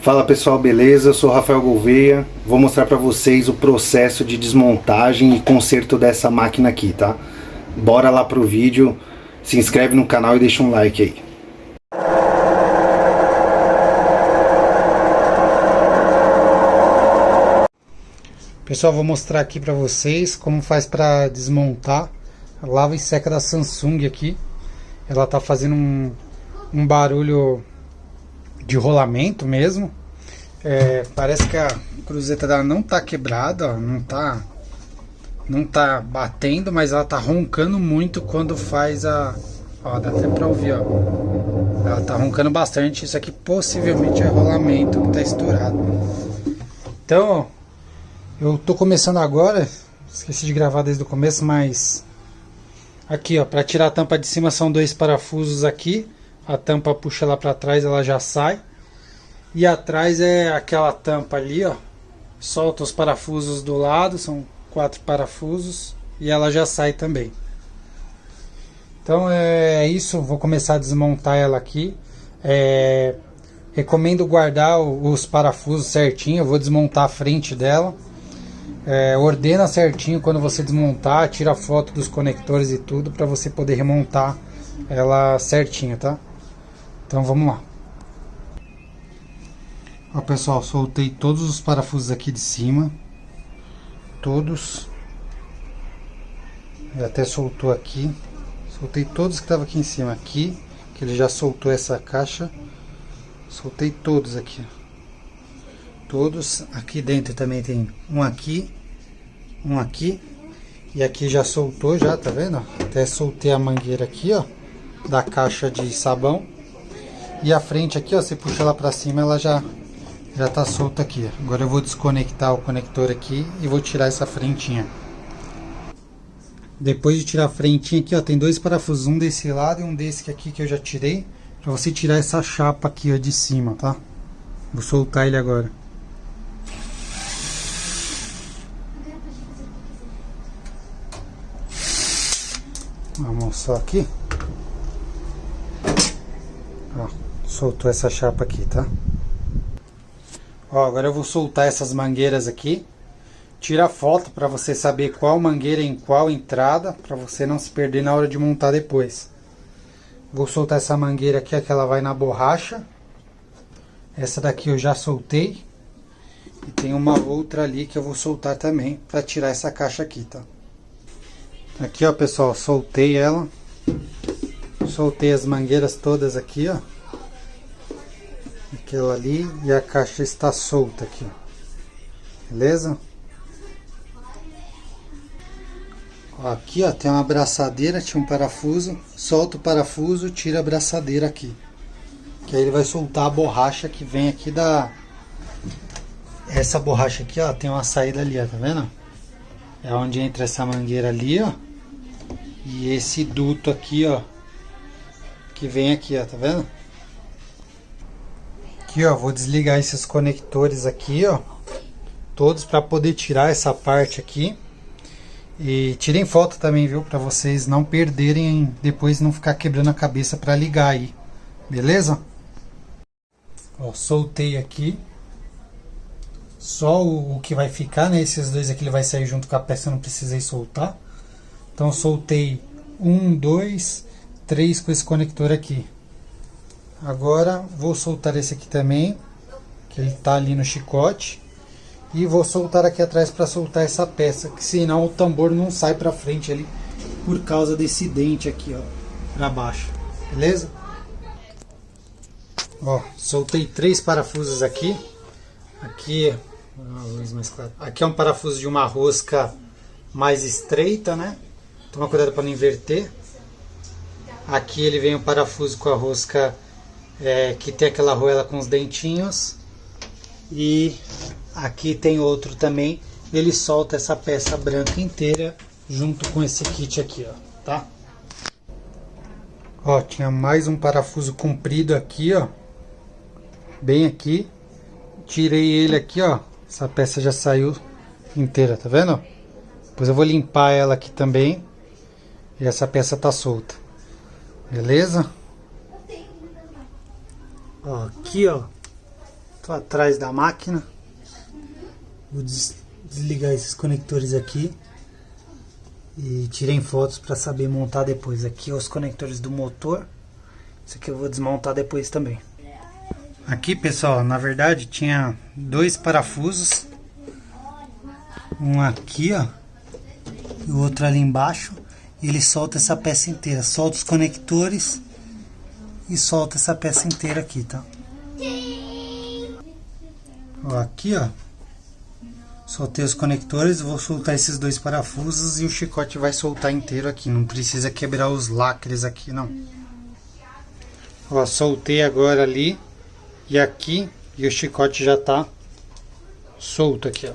Fala pessoal, beleza? Eu sou Rafael Gouveia. Vou mostrar para vocês o processo de desmontagem e conserto dessa máquina aqui, tá? Bora lá pro vídeo, se inscreve no canal e deixa um like aí. Pessoal, vou mostrar aqui para vocês como faz para desmontar a lava e seca da Samsung aqui. Ela tá fazendo um barulho de rolamento mesmo. Parece que a cruzeta dela não tá quebrada, ó, não tá batendo, mas ela tá roncando muito quando faz ó, dá até pra ouvir, ó. Ela tá roncando bastante. Isso aqui possivelmente é rolamento que tá estourado. Então, ó, eu tô começando agora, esqueci de gravar desde o começo, mas aqui, ó, para tirar a tampa de cima são dois parafusos aqui. A tampa puxa lá para trás, ela já sai. E atrás é aquela tampa ali, ó. Solta os parafusos do lado, são 4 parafusos e ela já sai também. Então é isso, vou começar a desmontar ela aqui. Recomendo guardar os parafusos certinho, eu vou desmontar a frente dela. Ordena certinho quando você desmontar, tira foto dos conectores e tudo para você poder remontar ela certinho, tá? Então vamos lá. Ó pessoal, soltei todos os parafusos aqui de cima, todos. Ele até soltou aqui, soltei todos que estavam aqui em cima aqui, que ele já soltou essa caixa, soltei todos aqui, todos. Aqui dentro também tem um aqui e aqui já soltou, já tá vendo? Até soltei a mangueira aqui, ó, da caixa de sabão. E a frente aqui, ó, você puxa ela pra cima, ela já tá solta aqui. Agora eu vou desconectar o conector aqui e vou tirar essa frentinha. Depois de tirar a frentinha aqui, ó, tem dois parafusos, um desse lado e um desse aqui que eu já tirei, pra você tirar essa chapa aqui, ó, de cima, tá? Vou soltar ele agora. Vamos só aqui. Ó, soltou essa chapa aqui, tá? Ó, agora eu vou soltar essas mangueiras aqui. Tira foto para você saber qual mangueira em qual entrada, para você não se perder na hora de montar depois. Vou soltar essa mangueira aqui, que ela vai na borracha. Essa daqui eu já soltei. E tem uma outra ali que eu vou soltar também para tirar essa caixa aqui, tá? Aqui, ó, pessoal, soltei ela. Soltei as mangueiras todas aqui, ó. Aquela ali, e a caixa está solta aqui, ó. Beleza? Ó, aqui, ó, tem uma abraçadeira, tinha um parafuso. Solta o parafuso, tira a abraçadeira aqui. Que aí ele vai soltar a borracha que vem aqui da... Essa borracha aqui, ó, tem uma saída ali, ó, tá vendo? É onde entra essa mangueira ali, ó. E esse duto aqui, ó, que vem aqui, ó, tá vendo? Aqui, ó, vou desligar esses conectores aqui, ó, todos para poder tirar essa parte aqui. E tirem foto também, viu, para vocês não perderem, depois não ficar quebrando a cabeça para ligar aí, beleza? Ó, soltei aqui. Só o que vai ficar, né? Esses dois aqui ele vai sair junto com a peça, eu não precisei soltar. Então soltei 1, 2, 3 com esse conector aqui. Agora vou soltar esse aqui também, que ele tá ali no chicote. E vou soltar aqui atrás para soltar essa peça, que senão o tambor não sai para frente ali por causa desse dente aqui, ó, para baixo. Beleza? Ó, soltei 3 parafusos aqui. Aqui, luz mais clara. Aqui é um parafuso de uma rosca mais estreita, né? Toma cuidado para não inverter. Aqui ele vem o parafuso com a rosca que tem aquela arruela com os dentinhos. E aqui tem outro também. Ele solta essa peça branca inteira junto com esse kit aqui, ó, tá? Ó, tinha mais um parafuso comprido aqui, ó. Bem aqui. Tirei ele aqui, ó. Essa peça já saiu inteira, tá vendo? Depois eu vou limpar ela aqui também. E essa peça tá solta. Beleza? Ó, aqui, ó. Estou atrás da máquina. Vou desligar esses conectores aqui e tirei fotos para saber montar depois. Aqui os conectores do motor. Isso aqui eu vou desmontar depois também. Aqui, pessoal, na verdade tinha dois parafusos. Um aqui, ó, e o outro ali embaixo. E ele solta essa peça inteira. Solta os conectores e solta essa peça inteira aqui, tá? Ó, aqui, ó. Soltei os conectores, vou soltar esses dois parafusos e o chicote vai soltar inteiro aqui. Não precisa quebrar os lacres aqui, não. Ó, soltei agora ali e aqui, e o chicote já tá solto aqui, ó.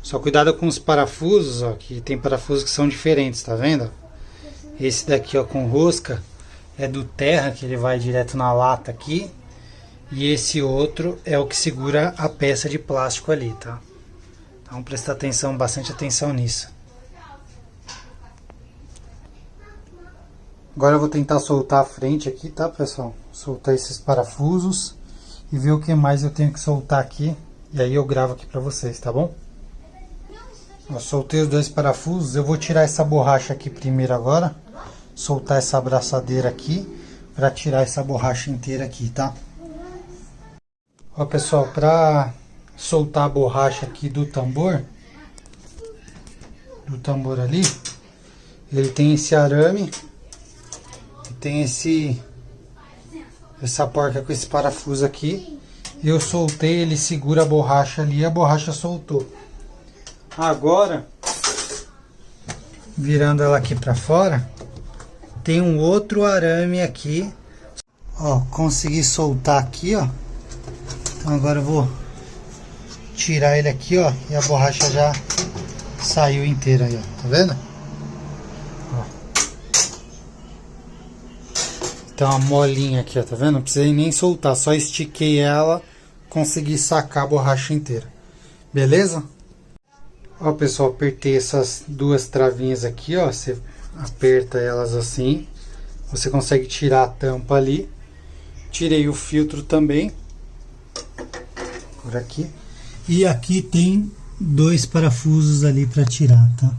Só cuidado com os parafusos, ó, que tem parafusos que são diferentes, tá vendo? Esse daqui, ó, com rosca, é do terra, que ele vai direto na lata aqui. E esse outro é o que segura a peça de plástico ali, tá? Então presta atenção, bastante atenção nisso. Agora eu vou tentar soltar a frente aqui, tá, pessoal? Soltar esses parafusos e ver o que mais eu tenho que soltar aqui. E aí eu gravo aqui pra vocês, tá bom? Eu soltei os dois parafusos. Eu vou tirar essa borracha aqui primeiro agora. Soltar essa abraçadeira aqui pra tirar essa borracha inteira aqui, tá? Ó, pessoal, pra soltar a borracha aqui do tambor ali, ele tem esse arame e tem essa porca com esse parafuso aqui. Eu soltei, ele segura a borracha ali e a borracha soltou. Agora, virando ela aqui pra fora, tem um outro arame aqui. Ó, consegui soltar aqui, ó. Então agora eu vou tirar ele aqui, ó, e a borracha já saiu inteira aí, ó. Tá vendo? Ó. Então a molinha aqui, ó, tá vendo? Não precisei nem soltar, só estiquei ela, consegui sacar a borracha inteira. Beleza? Ó, pessoal, apertei essas duas travinhas aqui, ó. Você aperta elas assim, você consegue tirar a tampa ali. Tirei o filtro também, por aqui. E aqui tem dois parafusos ali para tirar, tá?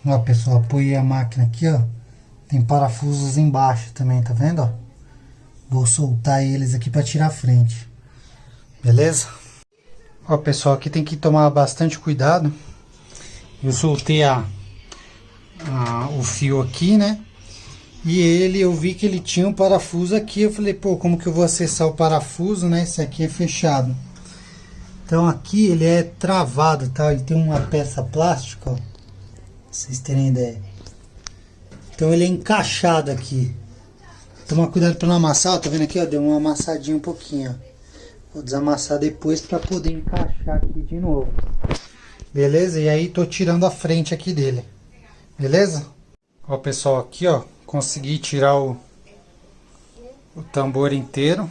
Ó, pessoal, apoiei a máquina aqui, ó. Tem parafusos embaixo também, tá vendo, ó? Vou soltar eles aqui para tirar a frente. Beleza? Ó, pessoal, aqui tem que tomar bastante cuidado. Eu soltei o fio aqui, né? E eu vi que ele tinha um parafuso aqui. Eu falei, pô, como que eu vou acessar o parafuso, né? Esse aqui é fechado. Então aqui ele é travado, tá? Ele tem uma peça plástica, ó. Pra vocês terem ideia. Então ele é encaixado aqui. Toma cuidado para não amassar, ó, tá vendo aqui, ó, deu uma amassadinha um pouquinho, ó. Vou desamassar depois para poder encaixar aqui de novo. Beleza? E aí tô tirando a frente aqui dele. Beleza? Ó, pessoal, aqui, ó, consegui tirar o tambor inteiro.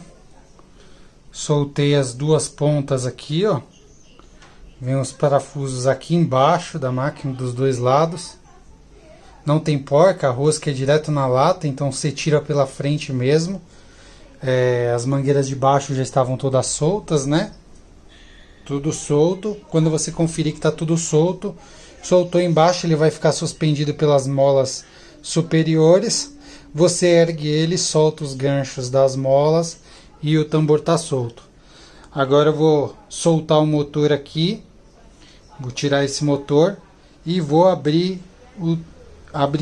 Soltei as duas pontas aqui, ó. Vem os parafusos aqui embaixo da máquina dos dois lados. Não tem porca, a rosca é direto na lata, então você tira pela frente mesmo. As mangueiras de baixo já estavam todas soltas, né? Tudo solto. Quando você conferir que está tudo solto, soltou embaixo, ele vai ficar suspendido pelas molas superiores. Você ergue ele, solta os ganchos das molas e o tambor está solto. Agora eu vou soltar o motor aqui. Vou tirar esse motor e vou abrir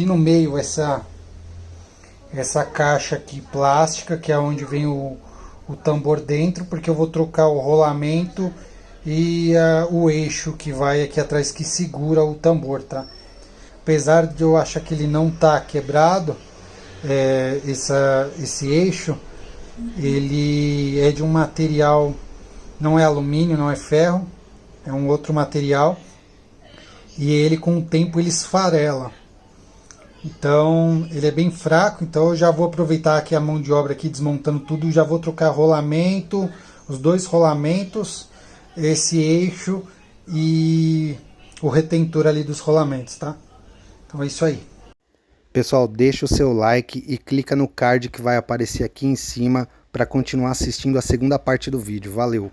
no meio essa caixa aqui plástica, que é onde vem o tambor dentro, porque eu vou trocar o rolamento e o eixo que vai aqui atrás, que segura o tambor, tá? Apesar de eu achar que ele não tá quebrado, esse eixo, ele é de um material, não é alumínio, não é ferro, é um outro material, e ele com o tempo ele esfarela. Então ele é bem fraco, então eu já vou aproveitar aqui a mão de obra aqui desmontando tudo, já vou trocar rolamento, os dois rolamentos, esse eixo e o retentor ali dos rolamentos, tá? Então é isso aí. Pessoal, deixa o seu like e clica no card que vai aparecer aqui em cima para continuar assistindo a segunda parte do vídeo. Valeu!